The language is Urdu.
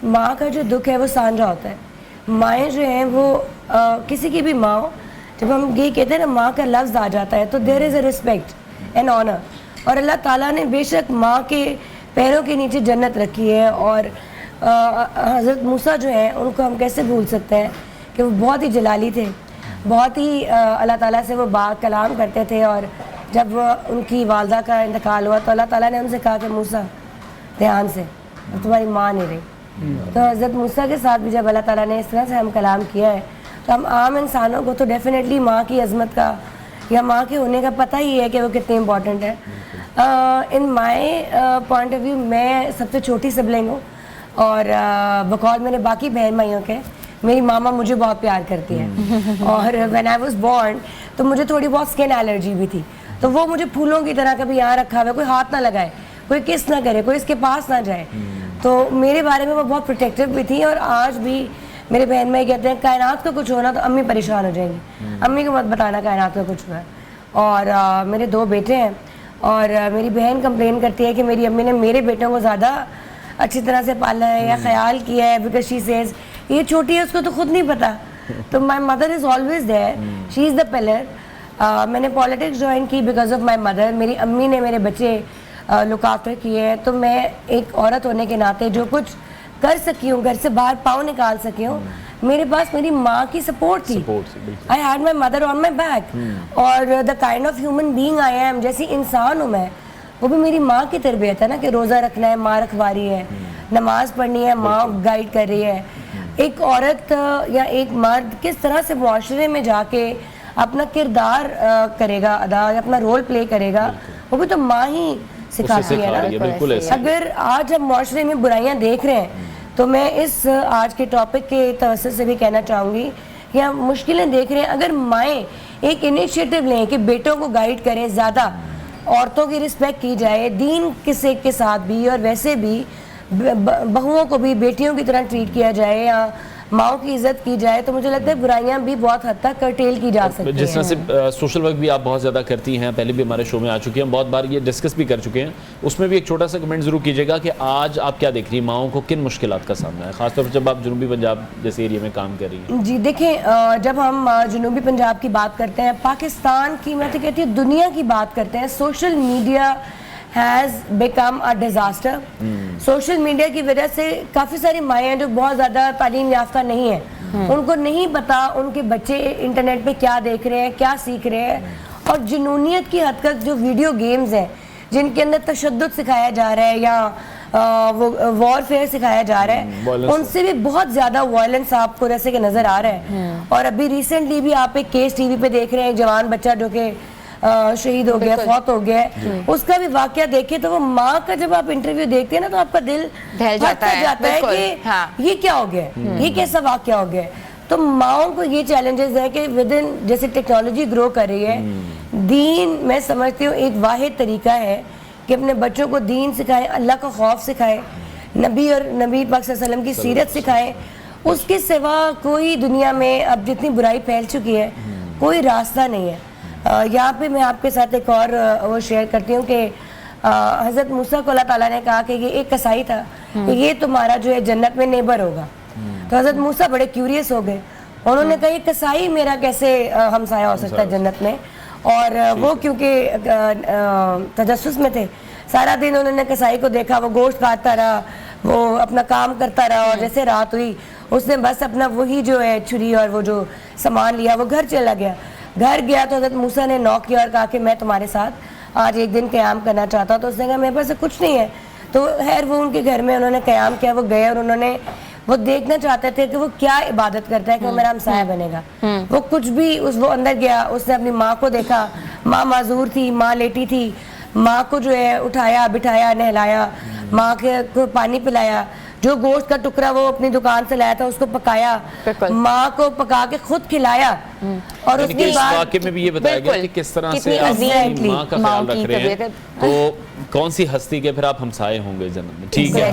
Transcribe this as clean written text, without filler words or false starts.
ماں کا جو دکھ ہے وہ سانجا ہوتا ہے. مائیں جو ہیں وہ کسی کی بھی ماں ہو, جب ہم یہ کہتے ہیں نا ماں کا لفظ آ جاتا ہے تو دیر از اے رسپیکٹ اینڈ آنر. اور اللہ تعالیٰ نے بے شک ماں کے پیروں کے نیچے جنت رکھی ہے. اور حضرت موسیٰ جو ہیں ان کو ہم کیسے بھول سکتے ہیں کہ وہ بہت ہی جلالی تھے, بہت ہی اللہ تعالیٰ سے وہ با کلام کرتے تھے. اور جب ان کی والدہ کا انتقال ہوا تو اللہ تعالیٰ نے ان سے کہا کہ موسیٰ دھیان سے, تمہاری ماں نہیں رہی. تو حضرت موسیٰ کے ساتھ بھی جب اللہ تعالیٰ نے اس طرح سے ہم کلام کیا ہے تو ہم عام انسانوں کو تو ڈیفینیٹلی ماں کی عظمت کا یا ماں کے ہونے کا پتہ ہی ہے کہ وہ کتنی امپورٹنٹ ہے. ان مائی پوائنٹ آف ویو میں سب سے چھوٹی سبلنگ ہوں, اور بقول میرے باقی بہن بھائیوں کے میری ماما مجھے بہت پیار کرتی ہے. اور وین آئی واز بورن تو مجھے تھوڑی بہت اسکن الرجی بھی تھی, تو وہ مجھے پھولوں کی طرح کبھی یہاں رکھا ہوا, کوئی ہاتھ نہ لگائے, کوئی کس نہ کرے, کوئی اس کے پاس نہ جائے. تو میرے بارے میں وہ بہت پروٹیکٹیو بھی تھی. اور آج بھی میرے بہن بھائی کہتے ہیں کائنات کو کچھ ہونا تو امی پریشان ہو جائیں گی, امی کو مت بتانا کائنات کو کچھ ہوا ہے. اور میرے 2 بیٹے ہیں, اور میری بہن کمپلین کرتی ہے کہ میری امی نے میرے بیٹوں کو زیادہ اچھی طرح سے پالا ہے یا خیال کیا ہے, بیکاز شی سیز یہ چھوٹی ہے اس کو تو خود نہیں پتا. تو my mother is always there, she is the pillar. میں نے پالیٹکس جوائن کی بیکاز آف مائی مدر. میری امی نے میرے بچے لک آفٹر کیے ہیں, تو میں ایک عورت ہونے کے ناطے جو کچھ کر سکی ہوں, گھر سے باہر پاؤں نکال سکی ہوں, میرے پاس میری ماں کی سپورٹ تھی. I had my mother on my back. اور the kind of human being I am, جیسی انسان ہوں میں, وہ بھی میری ماں کی تربیت ہے نا, کہ روزہ رکھنا ہے ماں رکھوا رہی ہے, نماز پڑھنی ہے ماں گائیڈ کر رہی ہے. ایک عورت یا ایک مرد کس طرح سے معاشرے میں جا کے اپنا کردار کرے گا ادا, یا اپنا رول پلے کرے گا, وہ بھی تو ماں ہی سکھاتی ہے نا. اگر آج ہم معاشرے میں برائیاں دیکھ رہے ہیں تو میں اس آج کے ٹاپک کے توسط سے بھی کہنا چاہوں گی کہ ہم مشکلیں دیکھ رہے ہیں. اگر مائیں ایک انیشیٹو لیں کہ بیٹوں کو گائیڈ کریں, زیادہ عورتوں کی رسپیکٹ کی جائے, دین کسی کے ساتھ بھی اور ویسے بھی بہوؤں کو بھی بیٹیوں کی طرح ٹریٹ کیا جائے یا ماؤں کی عزت کی جائے, تو مجھے لگتا ہے برائیاں بھی بہت حد تک کرٹیل کی جا سکتی ہیں. جس طرح سے سوشل ورک بھی آپ بہت زیادہ کرتی ہیں, پہلے بھی ہمارے شو میں آ چکی ہیں, بہت بار یہ ڈسکس بھی کر چکے ہیں, اس میں بھی ایک چھوٹا سا کمنٹ ضرور کیجیے گا کہ آج آپ کیا دیکھ رہی ہیں, ماؤں کو کن مشکلات کا سامنا ہے, خاص طور پر جب آپ جنوبی پنجاب جیسے ایریا میں کام کر رہی ہیں. جی دیکھیں, جب ہم جنوبی پنجاب کی بات کرتے ہیں, پاکستان کی, میں تو کہتی ہوں دنیا کی بات کرتے ہیں, social media has become a disaster. Social media کی وجہ سے کافی ساری مائیں ہیں جو بہت زیادہ تعلیم یافتہ نہیں ہیں, ان کو نہیں پتا ان کے بچے انٹرنیٹ پہ کیا دیکھ رہے ہیں, کیا سیکھ رہے ہیں. اور جنونیت کی حد تک جو ویڈیو گیمز ہیں جن کے اندر تشدد سکھایا جا رہا ہے یا وہ وار فیئر سکھایا جا رہا ہے, ان سے بھی بہت زیادہ وائلنس آپ کو جیسے کہ نظر آ رہا ہے. اور ابھی ریسنٹلی بھی آپ ایک کیس ٹی وی پہ دیکھ رہے ہیں, ایک جوان بچہ جو کہ شہید ہو گیا, فوت ہو گیا, اس کا بھی واقعہ دیکھیں تو وہ ماں کا جب آپ انٹرویو دیکھتے ہیں نا تو آپ کا دل دہل جاتا ہے کہ یہ کیا ہو گیا, یہ کیسا واقعہ ہو گیا. تو ماؤں کو یہ چیلنجز ہیں کہ ودن جیسے ٹیکنالوجی گرو کر رہی ہے, دین میں سمجھتی ہوں ایک واحد طریقہ ہے کہ اپنے بچوں کو دین سکھائیں, اللہ کا خوف سکھائیں, نبی اور نبی پاک صلی اللہ علیہ وسلم کی سیرت سکھائیں. اس کے سوا کوئی دنیا میں اب جتنی برائی پھیل چکی ہے کوئی راستہ نہیں ہے. یہاں پہ میں آپ کے ساتھ ایک اور وہ شیئر کرتی ہوں کہ حضرت موسیٰ کو اللہ تعالیٰ نے کہا کہ یہ ایک کسائی تھا کہ یہ تمہارا جو ہے جنت میں نیبر ہوگا. تو حضرت موسیٰ بڑے کیوریس ہو گئے, انہوں نے کہا یہ کسائی میرا کیسے ہمسایہ ہو سکتا ہے جنت میں. اور وہ کیونکہ تجسس میں تھے, سارا دن انہوں نے کسائی کو دیکھا, وہ گوشت کاٹتا رہا, وہ اپنا کام کرتا رہا, اور جیسے رات ہوئی اس نے بس اپنا وہی جو ہے چھری اور وہ جو سامان لیا وہ گھر چلا گیا. گھر گیا تو حضرت موسیٰ نے نوک کیا اور کہا کہ میں تمہارے ساتھ آج ایک دن قیام کرنا چاہتا ہوں. تو اس نے کہا میرے پاس کچھ نہیں ہے. تو خیر وہ ان کے گھر میں انہوں نے قیام کیا, وہ گئے اور انہوں نے وہ دیکھنا چاہتے تھے کہ وہ کیا عبادت کرتا ہے کہ وہ میرا ہمسایہ بنے گا. وہ کچھ بھی وہ اندر گیا, اس نے اپنی ماں کو دیکھا, ماں معذور تھی, ماں لیٹی تھی, ماں کو جو ہے اٹھایا بٹھایا نہلایا, ماں کو پانی پلایا, جو گوشت کا ٹکڑا وہ اپنی دکان سے لایا تھا اس کو پکایا, ماں کو پکا کے خود کھلایا. اور اس کے بعد واقعے میں بھی یہ بتایا گیا کہ کس طرح سے آپ اپنی ماں کا خیال رکھ رہے ہیں, تو کون سی ہستی کے پھر آپ ہمسائے ہوں گے جنت میں. ٹھیک ہے.